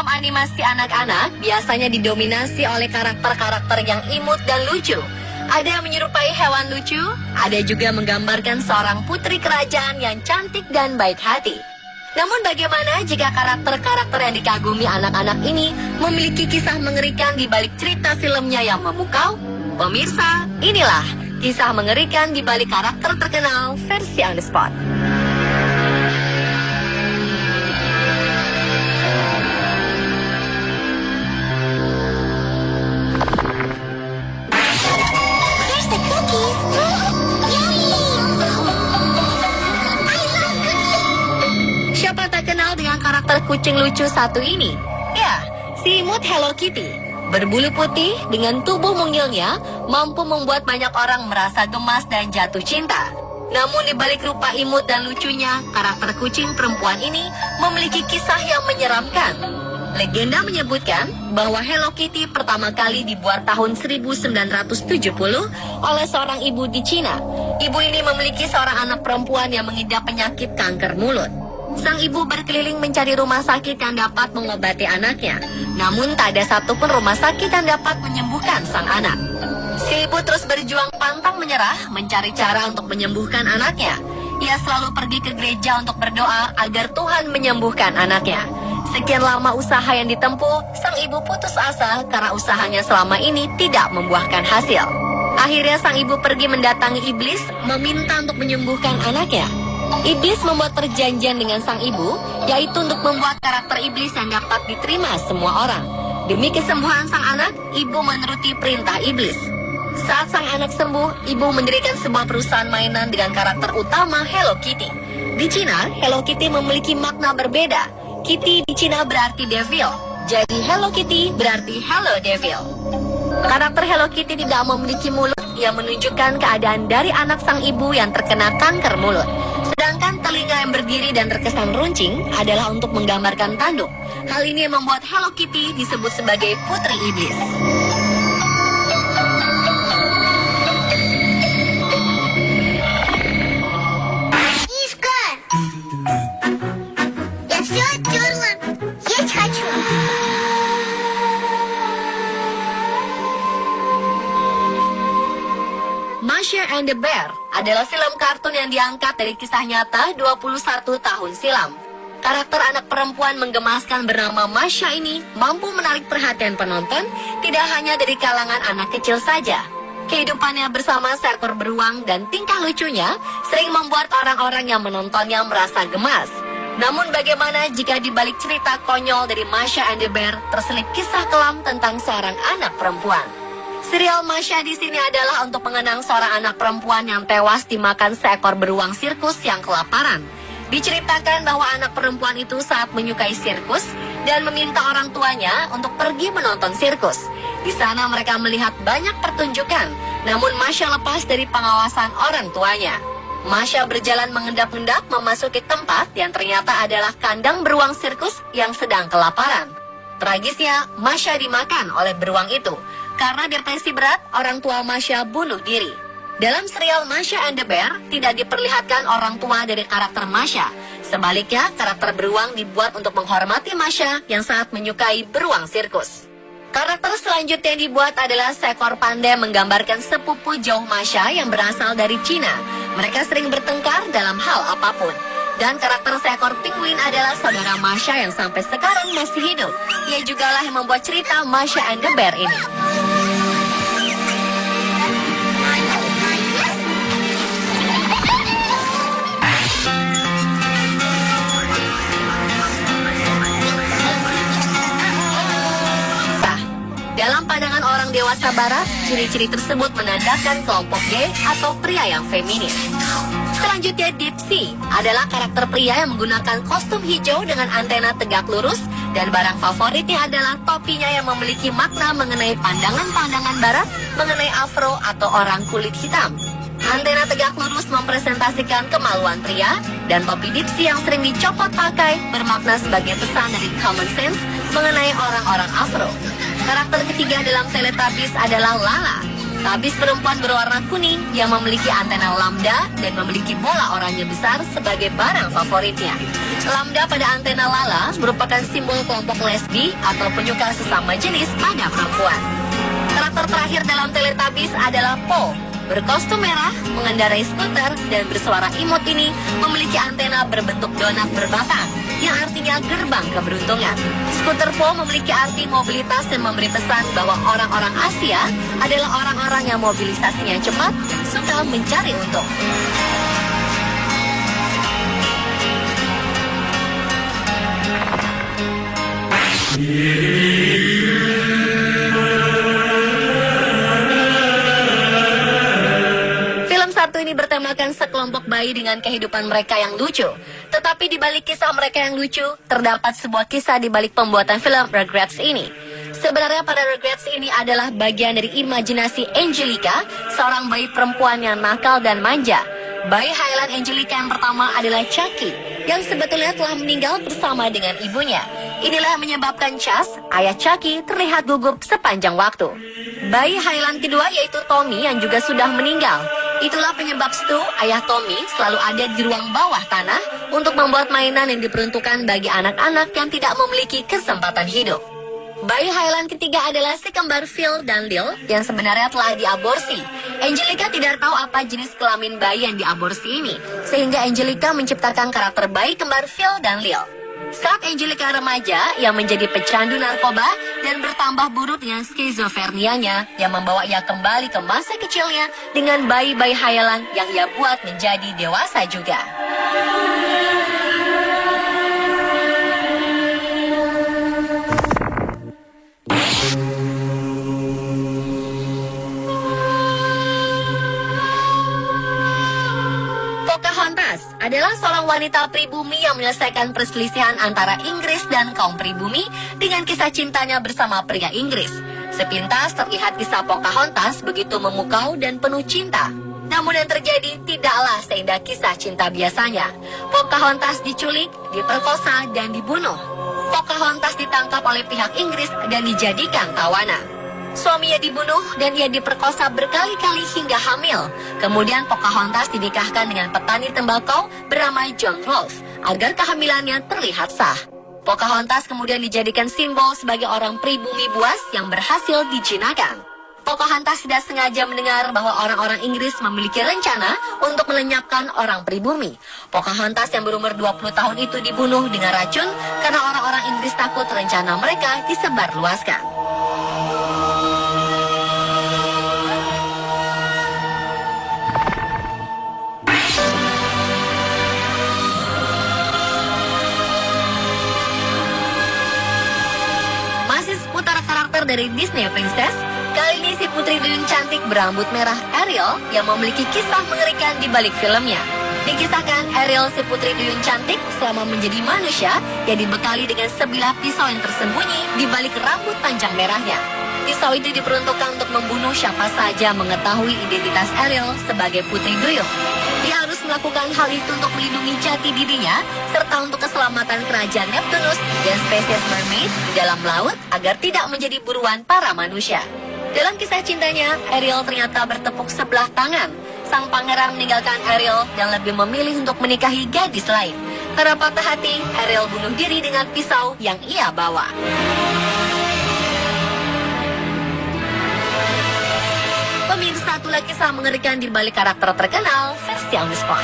Film animasi anak-anak biasanya didominasi oleh karakter-karakter yang imut dan lucu. Ada yang menyerupai hewan lucu, ada juga menggambarkan seorang putri kerajaan yang cantik dan baik hati. Namun bagaimana jika karakter-karakter yang dikagumi anak-anak ini memiliki kisah mengerikan di balik cerita filmnya yang memukau? Pemirsa, inilah kisah mengerikan di balik karakter terkenal versi On The Spot. Siapa tak kenal dengan karakter kucing lucu satu ini? Ya, si imut Hello Kitty. Berbulu putih dengan tubuh mungilnya mampu membuat banyak orang merasa gemas dan jatuh cinta. Namun di balik rupa imut dan lucunya, karakter kucing perempuan ini memiliki kisah yang menyeramkan. Legenda menyebutkan bahwa Hello Kitty pertama kali dibuat tahun 1970 oleh seorang ibu di Cina. Ibu ini memiliki seorang anak perempuan yang mengidap penyakit kanker mulut. Sang ibu berkeliling mencari rumah sakit yang dapat mengobati anaknya. Namun tak ada satupun rumah sakit yang dapat menyembuhkan sang anak. Si ibu terus berjuang pantang menyerah mencari cara untuk menyembuhkan anaknya. Ia selalu pergi ke gereja untuk berdoa agar Tuhan menyembuhkan anaknya. Sekian lama usaha yang ditempuh, sang ibu putus asa karena usahanya selama ini tidak membuahkan hasil. Akhirnya sang ibu pergi mendatangi iblis meminta untuk menyembuhkan anaknya. Iblis membuat perjanjian dengan sang ibu, yaitu untuk membuat karakter iblis yang dapat diterima semua orang. Demi kesembuhan sang anak, ibu menuruti perintah iblis. Saat sang anak sembuh, ibu mendirikan sebuah perusahaan mainan dengan karakter utama Hello Kitty. Di Cina, Hello Kitty memiliki makna berbeda. Kitty di Cina berarti devil, jadi Hello Kitty berarti Hello Devil. Karakter Hello Kitty tidak memiliki mulut yang menunjukkan keadaan dari anak sang ibu yang terkena kanker mulut. Sedangkan telinga yang berdiri dan terkesan runcing adalah untuk menggambarkan tanduk. Hal ini membuat Hello Kitty disebut sebagai putri iblis. Masha and the Bear adalah film kartun yang diangkat dari kisah nyata 21 tahun silam. Karakter anak perempuan menggemaskan bernama Masha ini mampu menarik perhatian penonton tidak hanya dari kalangan anak kecil saja. Kehidupannya bersama seekor beruang dan tingkah lucunya sering membuat orang-orang yang menontonnya merasa gemas. Namun bagaimana jika di balik cerita konyol dari Masha and the Bear terselip kisah kelam tentang seorang anak perempuan? Serial Masha di sini adalah untuk mengenang seorang anak perempuan yang tewas dimakan seekor beruang sirkus yang kelaparan. Diceritakan bahwa anak perempuan itu saat menyukai sirkus dan meminta orang tuanya untuk pergi menonton sirkus. Di sana mereka melihat banyak pertunjukan, namun Masha lepas dari pengawasan orang tuanya. Masha berjalan mengendap-endap memasuki tempat yang ternyata adalah kandang beruang sirkus yang sedang kelaparan. Tragisnya, Masha dimakan oleh beruang itu. Karena depresi berat, orang tua Masha bunuh diri. Dalam serial Masha and the Bear, tidak diperlihatkan orang tua dari karakter Masha. Sebaliknya, karakter beruang dibuat untuk menghormati Masha yang sangat menyukai beruang sirkus. Karakter selanjutnya yang dibuat adalah seekor panda menggambarkan sepupu jauh Masha yang berasal dari Cina. Mereka sering bertengkar dalam hal apapun. Dan karakter seekor penguin adalah saudara Masha yang sampai sekarang masih hidup. Ia jugalah yang membuat cerita Masha and the Bear ini. Dalam pandangan orang dewasa barat, ciri-ciri tersebut menandakan kelompok gay atau pria yang feminis. Selanjutnya, Dipsy adalah karakter pria yang menggunakan kostum hijau dengan antena tegak lurus dan barang favoritnya adalah topinya yang memiliki makna mengenai pandangan-pandangan barat mengenai afro atau orang kulit hitam. Antena tegak lurus mempresentasikan kemaluan pria dan topi Dipsy yang sering dicopot pakai bermakna sebagai pesan dari common sense mengenai orang-orang afro. Karakter ketiga dalam Teletubbies adalah Lala. Tabis perempuan berwarna kuning yang memiliki antena lambda dan memiliki bola oranye besar sebagai barang favoritnya. Lambda pada antena Lala merupakan simbol kelompok lesbi atau penyuka sesama jenis pada perempuan. Karakter terakhir dalam Teletubbies adalah Po. Berkostum merah, mengendarai skuter, dan bersuara imut ini memiliki antena berbentuk donat berbatang, yang artinya gerbang keberuntungan. Skuter Po memiliki arti mobilitas dan memberi pesan bahwa orang-orang Asia adalah orang-orang yang mobilisasinya cepat dan suka mencari untung. Ini bertemakan sekelompok bayi dengan kehidupan mereka yang lucu. Tetapi di balik kisah mereka yang lucu, terdapat sebuah kisah di balik pembuatan film Rugrats ini. Sebenarnya pada Rugrats ini adalah bagian dari imajinasi Angelica, seorang bayi perempuan yang nakal dan manja. Bayi Highland Angelica yang pertama adalah Chucky, yang sebetulnya telah meninggal bersama dengan ibunya. Inilah yang menyebabkan Chas, ayah Chucky, terlihat gugup sepanjang waktu. Bayi Highland kedua yaitu Tommy yang juga sudah meninggal. Itulah penyebab Stu, ayah Tommy, selalu ada di ruang bawah tanah untuk membuat mainan yang diperuntukkan bagi anak-anak yang tidak memiliki kesempatan hidup. Bayi Highland ketiga adalah si kembar Phil dan Lil yang sebenarnya telah diaborsi. Angelica tidak tahu apa jenis kelamin bayi yang diaborsi ini, sehingga Angelica menciptakan karakter bayi kembar Phil dan Lil. Saat Angelica remaja, ia menjadi pecandu narkoba dan bertambah buruk dengan skizofrenianya yang membawa ia kembali ke masa kecilnya dengan bayi-bayi hayalan yang ia buat menjadi dewasa juga. Pocahontas adalah seorang wanita pribumi yang menyelesaikan perselisihan antara Inggris dan kaum pribumi dengan kisah cintanya bersama pria Inggris. Sepintas terlihat kisah Pocahontas begitu memukau dan penuh cinta. Namun yang terjadi tidaklah seindah kisah cinta biasanya. Pocahontas diculik, diperkosa, dan dibunuh. Pocahontas ditangkap oleh pihak Inggris dan dijadikan tawanan. Suaminya dibunuh dan ia diperkosa berkali-kali hingga hamil. Kemudian Pocahontas dinikahkan dengan petani tembakau bernama John Rolfe agar kehamilannya terlihat sah. Pocahontas kemudian dijadikan simbol sebagai orang pribumi buas yang berhasil dijinakan. Pocahontas tidak sengaja mendengar bahwa orang-orang Inggris memiliki rencana untuk melenyapkan orang pribumi. Pocahontas yang berumur 20 tahun itu dibunuh dengan racun karena orang-orang Inggris takut rencana mereka disebarluaskan. Dari Disney Princess, kali ini si putri duyung cantik berambut merah Ariel yang memiliki kisah mengerikan di balik filmnya. Dikisahkan Ariel si putri duyung cantik selama menjadi manusia yang dibekali dengan sebilah pisau yang tersembunyi di balik rambut panjang merahnya. Pisau itu diperuntukkan untuk membunuh siapa saja mengetahui identitas Ariel sebagai putri duyung. Dia harus melakukan hal itu untuk melindungi jati dirinya serta untuk keselamatan kerajaan Neptunus dan spesies mermaid di dalam laut agar tidak menjadi buruan para manusia. Dalam kisah cintanya, Ariel ternyata bertepuk sebelah tangan. Sang pangeran meninggalkan Ariel dan lebih memilih untuk menikahi gadis lain. Karena patah hati, Ariel bunuh diri dengan pisau yang ia bawa. Pemirsa, itulah kisah mengerikan di balik karakter terkenal versi on the spot.